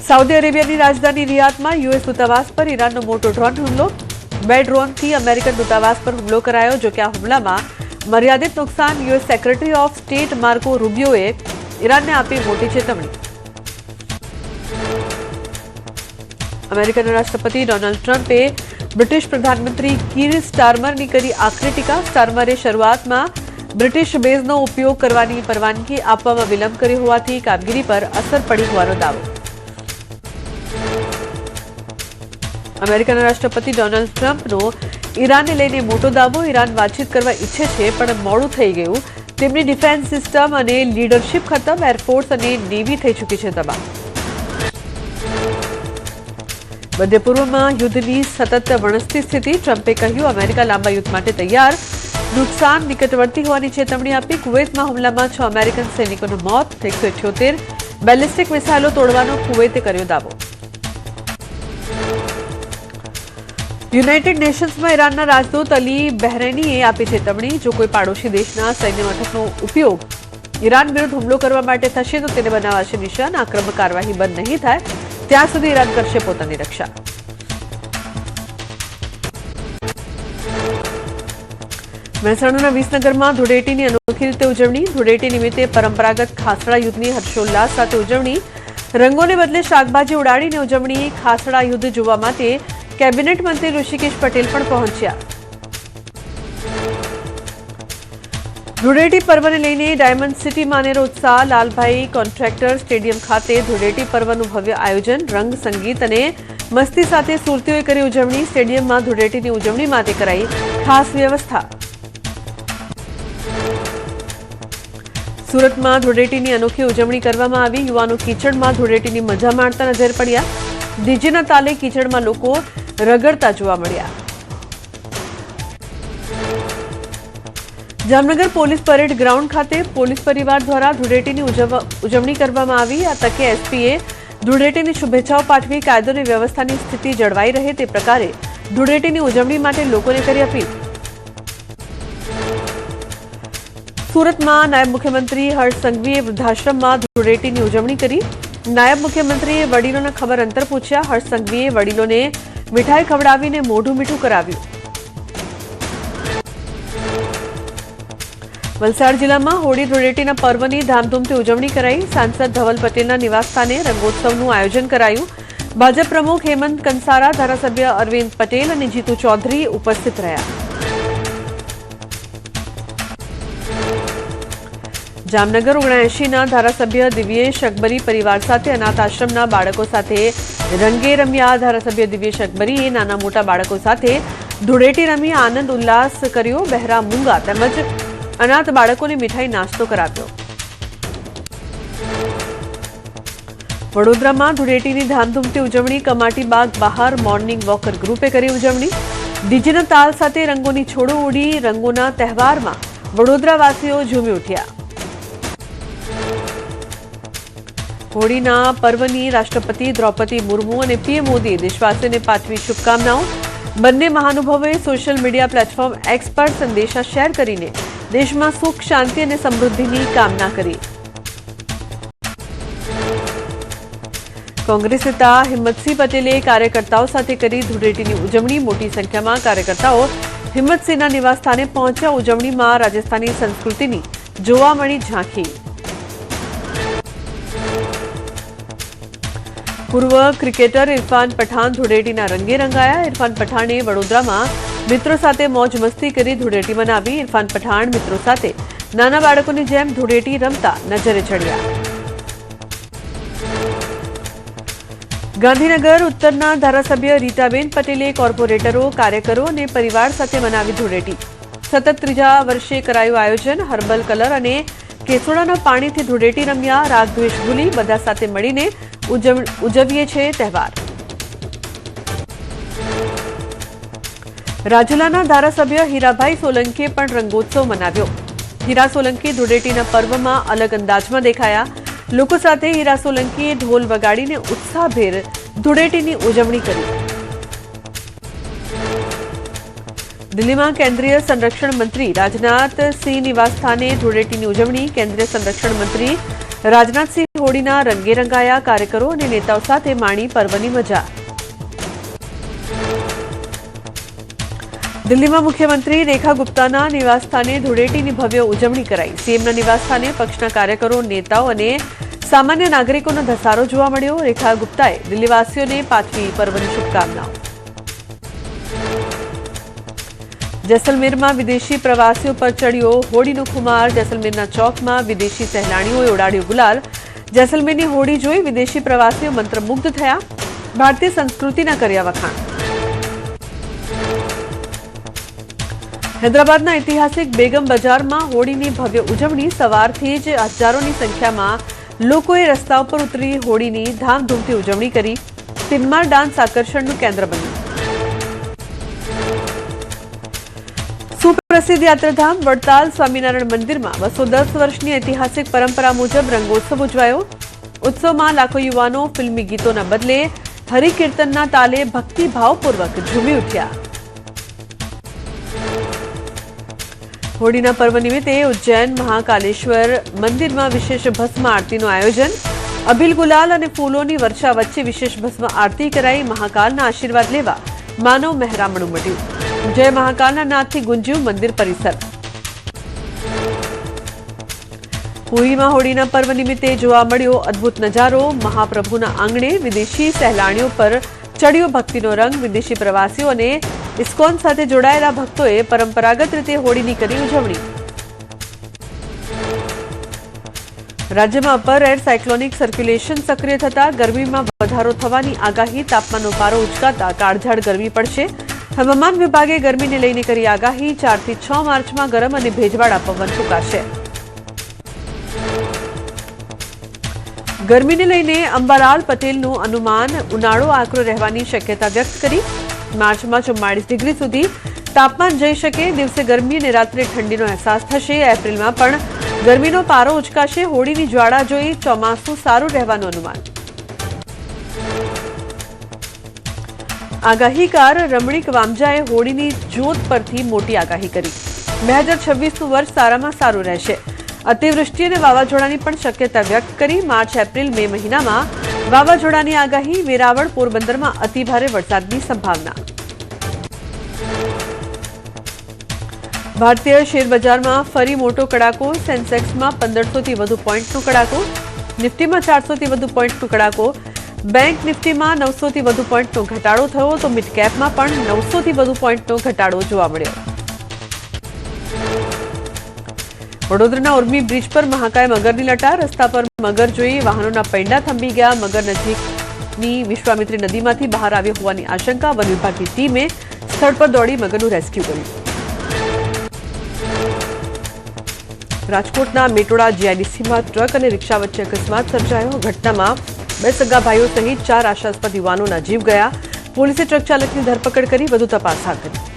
Saudi અરેબિયાની રાજધાની રિયાદમાં US દૂતાવાસ પર ઈરાનનો મોટો ડ્રોન હુમલો। 2 ડ્રોનથી અમેરિકન દૂતાવાસ પર હુમલો કરાયો। જો કે આ હુમલામાં મર્યાદિત નુકસાન US secretary of state Marco રૂબિયોએ ઈરાનને આપી મોટી ચેતવણી। અમેરિકાના રાષ્ટ્રપતિ ડોનાલ્ડ ટ્રમ્પે બ્રિટિશ પ્રધાનમંત્રી કીર સ્ટારમરની કરી આકરી ટીકા। સ્ટારમરે શરૂઆતમાં બ્રિટિશ બેઝનો ઉપયોગ કરવાની પરવાનગી આપવામાં વિલંબ કર્યો હોવાથી કામગીરી પર અસર પડી હોવાનો દાવો। અમેરિકાના રાષ્ટ્રપતિ ડોનાલ્ડ ટ્રમ્પનો ઈરાનને લઈને મોટો દાવો। ઈરાન વાતચીત કરવા ઈચ્છે છે પણ મોડું થઈ ગયું। તેમની ડિફેન્સ સિસ્ટમ અને લીડરશિપ ખતમ। એરફોર્સ અને નેવી થઈ ચૂકી છે તબાહ। મધ્ય પૂર્વમાં યુદ્ધની સતત વણસતી સ્થિતિ। ટ્રમ્પે કહ્યું અમેરિકા લાંબા યુદ્ધ માટે તૈયાર। નુકસાન નિકટવર્તી હોવાની ચેતવણી આપી। કુવૈતમાં હુમલામાં 6 અમેરિકન સૈનિકોનું મોત। 178 બેલિસ્ટિક મિસાઇલો તોડવાનો કુવૈતે કર્યો દાવો। યુનાઇટેડ નેશન્સમાં ઈરાનના રાજદૂત અલી બહરૈનીએ આપી ચેતવણી। જો કોઈ પાડોશી દેશના સૈન્ય મથકનો ઉપયોગ ઈરાન વિરુદ્ધ હુમલો કરવા માટે થશે તો તેને બનાવાશે નિશાન। આક્રમક કાર્યવાહી બંધ નહીં થાય ત્યાં સુધી ઈરાન કરશે પોતાની રક્ષા। મહેસાણાના વિસનગરમાં ધૂળેટીની અનોખી રીતે ઉજવણી। ધૂળેટી નિમિત્તે પરંપરાગત ખાસડા યુદ્ધની હર્ષોલ્લાસ સાથે ઉજવણી। રંગોને બદલે શાકભાજી ઉડાડીને ઉજવણી। ખાસડા યુદ્ધ જોવા માટે કેબિનેટ મંત્રી ઋષિકેશ પટેલ પણ પહોંચ્યા। ધૂળેટી પર્વને લઈને ડાયમંડ સિટીમાં અનેરો ઉત્સાહ। લાલભાઈ કોન્ટ્રાક્ટર સ્ટેડિયમ ખાતે ધૂળેટી પર્વનું ભવ્ય આયોજન। રંગ, સંગીત અને મસ્તી સાથે સુરતીઓએ કરી ઉજવણી। સ્ટેડિયમમાં ધૂળેટીની ઉજવણી માટે કરાઈ ખાસ વ્યવસ્થા। સુરતમાં ધૂળેટીની અનોખી ઉજવણી કરવામાં આવી। યુવાનો કીચડમાં ધૂળેટીની મજા માણતા નજર પડ્યા। ડીજેના તાલે કીચડમાં લોકો રગડતા જોવા મળ્યા। જામનગર પોલીસ પરેડ ગ્રાઉન્ડ ખાતે પોલીસ પરિવાર દ્વારા ધૂળેટીની ઉજવણી કરવામાં આવી। આ તકે એસપીએ ધૂળેટીની શુભેચ્છાઓ પાઠવી। કાયદો અને વ્યવસ્થાની સ્થિતિ જળવાઈ રહે તે પ્રકારે ધૂળેટીની ઉજવણી માટે લોકોને કરી અપીલ। સુરતમાં નાયબ મુખ્યમંત્રી હર્ષ સંઘવીએ વૃદ્ધાશ્રમમાં ધૂળેટીની ઉજવણી કરી। નાયબ મુખ્યમંત્રીએ વડીલોના ખબર અંતર પૂછ્યા। હર્ષ સંઘવીએ વડીલોને મીઠાઈ ખવડાવીને મોઢું મીઠું કરાવ્યું। વલસાડ જિલ્લામાં હોળી ધૂળેટીના પર્વની ધામધૂમથી ઉજવણી કરાઈ। સાંસદ ધવલ પટેલના નિવાસસ્થાને રંગોત્સવનું આયોજન કરાયું। ભાજપ પ્રમુખ હેમંત કંસારા, ધારાસભ્ય અરવિંદ પટેલ અને જીતુ ચૌધરી ઉપસ્થિત રહ્યા। જામનગર 79ના ધારાસભ્ય દિવ્યેશ અકબરી પરિવાર સાથે અનાથ આશ્રમના બાળકો સાથે રંગે રમ્યા। ધારાસભ્ય દિવ્યેશ અકબરીએ નાના મોટા બાળકો સાથે ધૂળેટી રમી આનંદ ઉલ્લાસ કર્યો। બહેરા મૂંગા તેમજ અનાથ બાળકોને મીઠાઈ નાસ્તો કરાવ્યો। વડોદરામાં ધૂળેટીની ધામધૂમથી ઉજવણી। કમાટી બાગ બહાર મોર્નિંગ વોકર ગ્રુપે કરી ઉજવણી। ડીજેના તાલ સાથે રંગોની છોડો ઉડી। રંગોના તહેવારમાં વડોદરાવાસીઓ ઝૂમી ઉઠ્યા। હોળીના પર્વની રાષ્ટ્રપતિ દ્રૌપદી મુર્મુ અને પીએમ મોદીએ દેશવાસીઓને પાઠવી શુભકામનાઓ। બંને મહાનુભાવોએ સોશિયલ મીડિયા પ્લેટફોર્મ એક્સ પર સંદેશા શેર કરીને દેશમાં સુખ, શાંતિ અને સમૃદ્ધિની કામના કરી। કોંગ્રેસ નેતા હિંમતસિંહ પટેલે કાર્યકર્તાઓ સાથે કરી ધૂળેટીની ઉજવણી। મોટી સંખ્યામાં કાર્યકર્તાઓ હિંમતસિંહના નિવાસસ્થાને પહોંચ્યા। ઉજવણીમાં રાજસ્થાની સંસ્કૃતિની જોવા મળી ઝાંખી। પૂર્વ ક્રિકેટર ઇરફાન પઠાણ ધૂળેટીના રંગે રંગાયા। ઇરફાન પઠાણે વડોદરામાં મિત્રો સાથે મોજ મસ્તી કરી ધૂળેટી મનાવી। ઇરફાન પઠાણ મિત્રો સાથે નાના બાળકોની જેમ ધૂળેટી રમતા નજરે ચડ્યા। ગાંધીનગર ઉત્તરના ધારાસભ્ય રીટાબેન પટેલે કોર્પોરેટરો, કાર્યકરો અને પરિવાર સાથે મનાવી ધૂળેટી। સતત 3જા વર્ષે કરાયું આયોજન। હર્બલ કલર અને કેસોડાના પાણીથી ધૂળેટી રમ્યા। રાગ દ્વેષ ભૂલી બધા સાથે મળીને ઉજવીએ છે તહેવાર। રાજુલાના ધારાસભ્ય હીરાભાઈ સોલંકીએ પણ રંગોત્સવ મનાવ્યો। હીરા સોલંકી ધૂળેટીના પર્વમાં અલગ અંદાજમાં દેખાયા। લોકો સાથે હીરા સોલંકીએ ઢોલ વગાડીને ઉત્સાહભેર ધૂળેટીની ઉજવણી કરી। દિલ્હીમાં કેન્દ્રીય સંરક્ષણ મંત્રી રાજનાથ સિંહ નિવાસસ્થાને ધૂળેટીની ઉજવણી। કેન્દ્રીય સંરક્ષણ મંત્રી રાજનાથસિંહ હોળીના રંગે રંગાયા, કાર્યકરો અને નેતાઓ સાથે માણી પર્વની મજા। દિલ્હીમાં મુખ્યમંત્રી રેખા ગુપ્તાના નિવાસસ્થાને ધૂળેટીની ભવ્ય ઉજવણી કરાઈ। સીએમના નિવાસસ્થાને પક્ષના કાર્યકરો, નેતાઓ અને સામાન્ય નાગરિકોનો ધસારો જોવા મળ્યો। રેખા ગુપ્તાએ દિલ્હીવાસીઓને પાઠવી પર્વની શુભકામનાઓ। જેસલમેરમાં વિદેશી પ્રવાસીઓ પર ચડ્યો હોળીનો ખુમાર। જેસલમેરના ચોકમાં વિદેશી સહેલાણીઓએ ઉડાડ્યો ગુલાલ। જેસલમેરની હોળી જોઈ વિદેશી પ્રવાસીઓ મંત્રમુગ્ધ થયા। ભારતીય સંસ્કૃતિના કર્યા વખાણ। હૈદરાબાદના ઐતિહાસિક બેગમ બજારમાં હોળીની ભવ્ય ઉજવણી। સવારથી જ હજારોની સંખ્યામાં લોકોએ રસ્તા ઉપર ઉતરી હોળીની ધામધૂમથી ઉજવણી કરી। તિનમાર ડાન્સ આકર્ષણનું કેન્દ્ર બન્યું। સુપ્રસિદ્ધ યાત્રાધામ વડતાલ સ્વામિનારાયણ મંદિરમાં 210 વર્ષની ઐતિહાસિક પરંપરા મુજબ રંગોત્સવ ઉજવાયો। ઉત્સવમાં લાખો યુવાનો ફિલ્મી ગીતોના બદલે હરિકીર્તનના તાલે ભક્તિભાવપૂર્વક ઝૂમી ઉઠ્યા। હોળીના પર્વ નિમિત્તે ઉજ્જૈન મહાકાલેશ્વર મંદિરમાં વિશેષ ભસ્મ આરતીનું આયોજન। અબીલ ગુલાલ અને ફૂલોની વર્ષા વચ્ચે વિશેષ ભસ્મ આરતી કરાઈ। મહાકાલના આશીર્વાદ લેવા માનવ મહેરામણ ઉમટ્યું। જય મહાકાલના નાદથી ગુંજ્યું મંદિર પરિસર। પુરીમાં હોળીના પર્વ નિમિત્તે જોવા મળ્યો અદ્ભુત નજારો। મહાપ્રભુના આંગણે વિદેશી સહેલાણીઓ પર ચડ્યો ભક્તિનો રંગ। વિદેશી પ્રવાસીઓ અને ઇસ્કોન સાથે જોડાયેલા ભક્તોએ પરંપરાગત રીતે હોળીની કરી ઉજવણી। રાજ્યમાં અપર એર સાયક્લોનિક સર્ક્યુલેશન સક્રિય થતા ગરમીમાં વધારો થવાની આગાહી। તાપમાનનો પારો ઉચકાતા કાળઝાળ ગરમી પડશે। હવામાન વિભાગે ગરમીને લઈને કરી આગાહી। 4 થી 6 માર્ચમાં ગરમ અને ભેજવાળા પવન ફૂંકાશે। ગરમીને લઈને અંબાલાલ પટેલનું અનુમાન। ઉનાળો આકરો રહેવાની શક્યતા વ્યક્ત કરી। માર્ચમાં 44 ડિગ્રી સુધી તાપમાન જઈ શકે। દિવસે ગરમી અને રાત્રે ઠંડીનો અહેસાસ થશે। એપ્રિલમાં પણ ગરમીનો પારો ઉચકાશે। હોળીની જ્વાળા જોઈ ચોમાસું સારું રહેવાનું અનુમાન। આગાહીકાર રમણીક વામજાએ હોળીની જોત પરથી મોટી આગાહી કરી। 2026નું વર્ષ સારામાં સારું રહેશે। અતિવૃષ્ટિ અને વાવાઝોડાની પણ શક્યતા વ્યક્ત કરી। માર્ચ એપ્રિલ મે મહિનામાં વાવાઝોડાની આગાહી। વેરાવળ પોરબંદરમાં અતિભારે વરસાદની સંભાવના। ભારતીય શેરબજારમાં ફરી મોટો કડાકો। સેન્સેક્સમાં 1500થી વધુ પોઈન્ટનો કડાકો। નિફ્ટીમાં 400થી વધુ પોઈન્ટનો કડાકો। બેંક નિફ્ટીમાં 900થી વધુ પોઈન્ટનો ઘટાડો થયો તો મિડ કેપમાં પણ 900થી વધુ પોઈન્ટનો ઘટાડો જોવા મળ્યો। વડોદરાના ઉર્મી બ્રિજ પર મહાકાય મગરની લટાર। રસ્તા પર મગર જોઈ વાહનોના પૈંડા થંભી ગયા। મગર નજીકની વિશ્વામિત્રી નદીમાંથી બહાર આવ્યો હોવાની આશંકા। વન વિભાગની ટીમે સ્થળ પર દોડી મગરનું રેસ્ક્યુ કર્યું। રાજકોટના મેટોડા જીઆઈડીસીમાં ટ્રક અને રિક્ષા વચ્ચે અકસ્માત સર્જાયો। ઘટનામાં 2 સગા ભાઈઓ સહિત 4 આશાસ્પદ યુવાનોના જીવ ગયા। પોલીસે ટ્રક ચાલકની ધરપકડ કરી વધુ તપાસ હાથ ધરી।